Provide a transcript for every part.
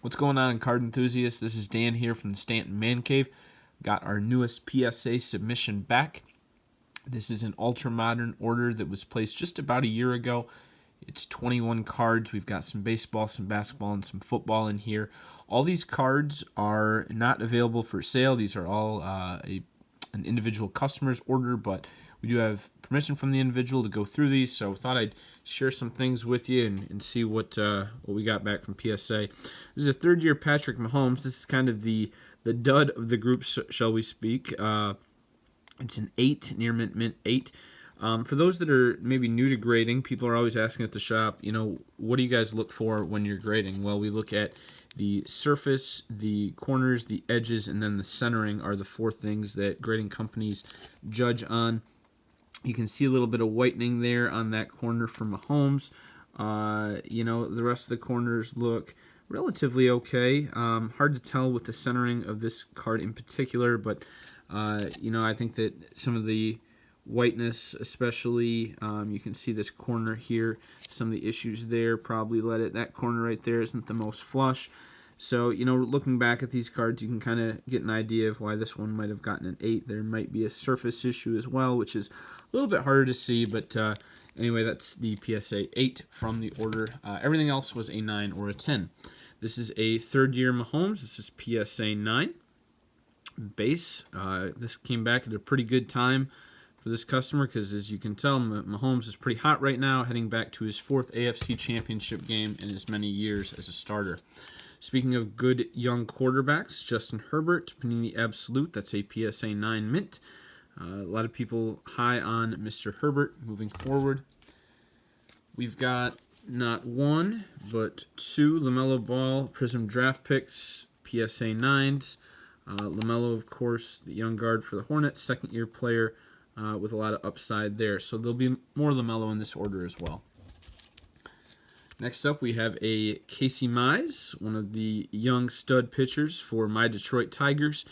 What's going on, card enthusiasts? This is Dan here from the Stanton Man Cave. Got our newest PSA submission back. This is an ultra-modern order that was placed just about a year ago. It's 21 cards. We've got some baseball, some basketball, and some football in here. All these cards are not available for sale. These are all an individual customer's order, but we do have permission from the individual to go through these, so I thought I'd share some things with you and see what we got back from PSA. This is a third-year Patrick Mahomes. This is kind of the dud of the group, shall we speak. It's an 8, near mint 8. For those that are maybe new to grading, people are always asking at the shop, what do you guys look for when you're grading? Well, we look at the surface, the corners, the edges, and then the centering are the 4 things that grading companies judge on. You can see a little bit of whitening there on that corner for Mahomes. The rest of the corners look relatively okay. Hard to tell with the centering of this card in particular, but I think that some of the whiteness, especially, you can see this corner here, some of the issues there probably that corner right there isn't the most flush. So, looking back at these cards, you can kind of get an idea of why this one might have gotten an 8. There might be a surface issue as well, which is a little bit harder to see, but anyway, that's the PSA 8 from the order. Everything else was a 9 or a 10. This is a third-year Mahomes. This is PSA 9 base. This came back at a pretty good time for this customer because, as you can tell, Mahomes is pretty hot right now, heading back to his 4th AFC Championship game in as many years as a starter. Speaking of good young quarterbacks, Justin Herbert, Panini Absolute, that's a PSA 9 mint. A lot of people high on Mr. Herbert moving forward. We've got not 1, but 2 LaMelo Ball Prism draft picks, PSA 9s. LaMelo, of course, the young guard for the Hornets, second-year player with a lot of upside there. So there'll be more LaMelo in this order as well. Next up, we have a Casey Mize, one of the young stud pitchers for my Detroit Tigers.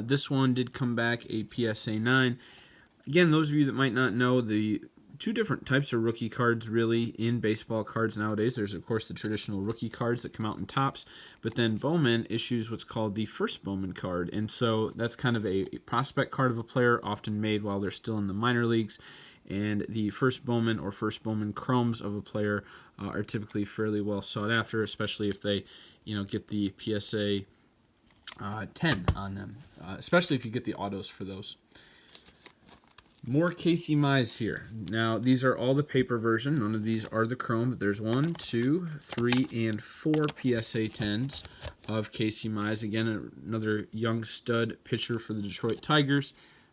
This one did come back a PSA 9. Again, those of you that might not know, the 2 different types of rookie cards really in baseball cards nowadays. There's, of course, the traditional rookie cards that come out in tops, but then Bowman issues what's called the first Bowman card. And so that's kind of a prospect card of a player, often made while they're still in the minor leagues. And the first Bowman or first Bowman chromes of a player are typically fairly well sought after, especially if they, get the PSA 10 on them, especially if you get the autos for those. More Casey Mize here. Now, these are all the paper version. None of these are the chrome, but there's 1, 2, 3, and 4 PSA 10s of Casey Mize. Again, another young stud pitcher for the Detroit Tigers.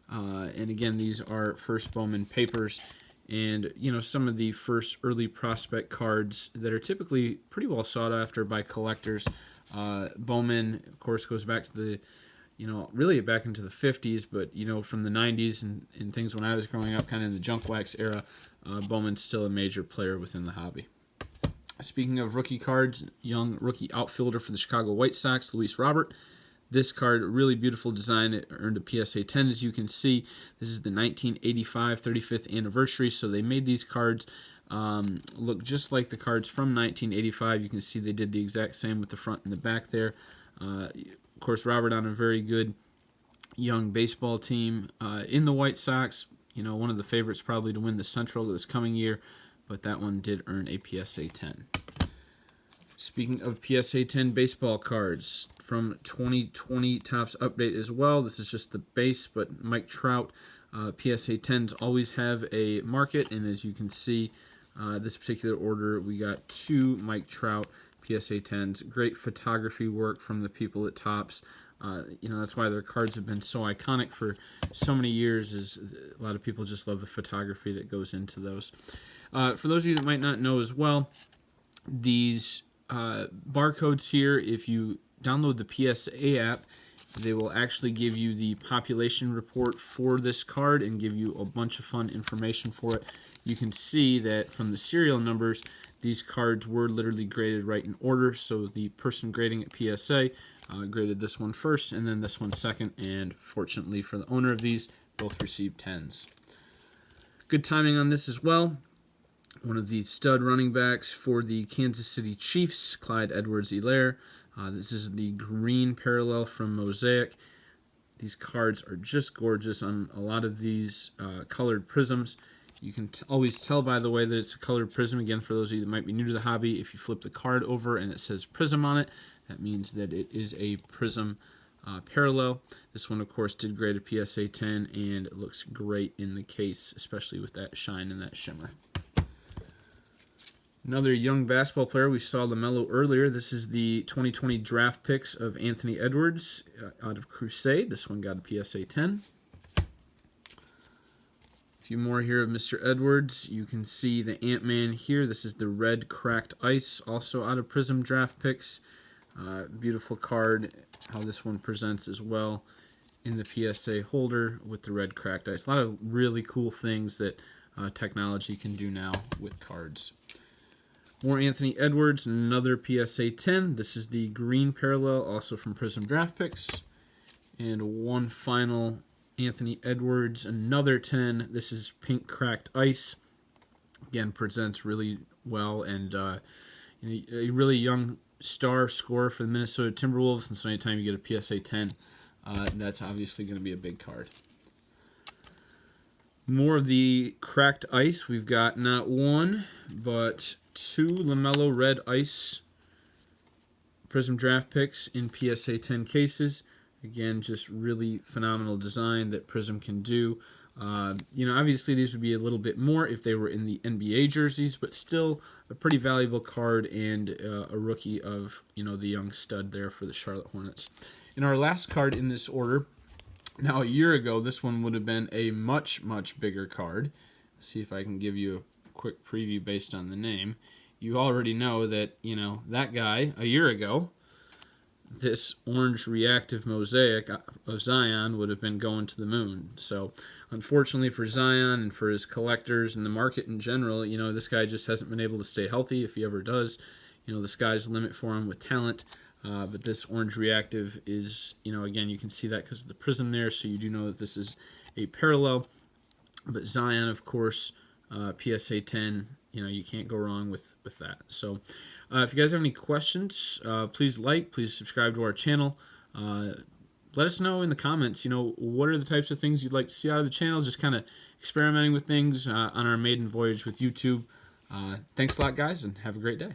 And again, these are first Bowman papers. And, some of the first early prospect cards that are typically pretty well sought after by collectors. Bowman, of course, goes back to the, really back into the 50s, but, from the 90s and things when I was growing up, kind of in the junk wax era, Bowman's still a major player within the hobby. Speaking of rookie cards, young rookie outfielder for the Chicago White Sox, Luis Robert. This card, really beautiful design. It earned a PSA 10, as you can see. This is the 1985 35th anniversary, so they made these cards look just like the cards from 1985. You can see they did the exact same with the front and the back there. Of course, Robert on a very good young baseball team in the White Sox. One of the favorites probably to win the Central this coming year, but that one did earn a PSA 10. Speaking of PSA 10 baseball cards, from 2020 Topps Update as well. This is just the base, but Mike Trout PSA 10s always have a market, and as you can see, this particular order, we got 2 Mike Trout PSA 10s. Great photography work from the people at Topps. That's why their cards have been so iconic for so many years, is a lot of people just love the photography that goes into those. For those of you that might not know as well, these barcodes here, if you download the PSA app, they will actually give you the population report for this card and give you a bunch of fun information for it. You can see that from the serial numbers, these cards were literally graded right in order. So the person grading at PSA graded this one first and then this one second. And fortunately for the owner of these, both received 10s. Good timing on this as well. One of the stud running backs for the Kansas City Chiefs, Clyde Edwards-Elaire. This is the green parallel from Mosaic. These cards are just gorgeous on a lot of these colored prisms. You can always tell by the way that it's a colored prism. Again, for those of you that might be new to the hobby, if you flip the card over and it says prism on it, that means that it is a prism parallel. This one, of course, did great at PSA 10, and it looks great in the case, especially with that shine and that shimmer. Another young basketball player, we saw LaMelo earlier. This is the 2020 draft picks of Anthony Edwards out of Crusade. This one got a PSA 10. A few more here of Mr. Edwards. You can see the Ant-Man here. This is the red cracked ice, also out of Prism draft picks. Beautiful card, how this one presents as well in the PSA holder with the red cracked ice. A lot of really cool things that technology can do now with cards. More Anthony Edwards, another PSA 10. This is the green parallel, also from Prism Draft Picks. And one final Anthony Edwards, another 10. This is pink cracked ice. Again, presents really well, and a really young star scorer for the Minnesota Timberwolves. And so anytime you get a PSA 10, that's obviously going to be a big card. More of the cracked ice. We've got not one, but two LaMelo red ice Prism draft picks in PSA 10 cases. Again, just really phenomenal design that Prism can do. Obviously these would be a little bit more if they were in the NBA jerseys, but still a pretty valuable card and a rookie of, the young stud there for the Charlotte Hornets. And our last card in this order, now a year ago, this one would have been a much, much bigger card. Let's see if I can give you a quick preview based on the name. You already know that, that guy a year ago, this orange reactive mosaic of Zion would have been going to the moon. So unfortunately for Zion and for his collectors and the market in general, this guy just hasn't been able to stay healthy. If he ever does, the sky's the limit for him with talent. But this orange reactive is, again, you can see that because of the prism there, so you do know that this is a parallel. But Zion, of course, PSA 10, you can't go wrong with that. So if you guys have any questions, please please subscribe to our channel. Let us know in the comments, what are the types of things you'd like to see out of the channel, just kind of experimenting with things on our maiden voyage with YouTube. Thanks a lot, guys, and have a great day.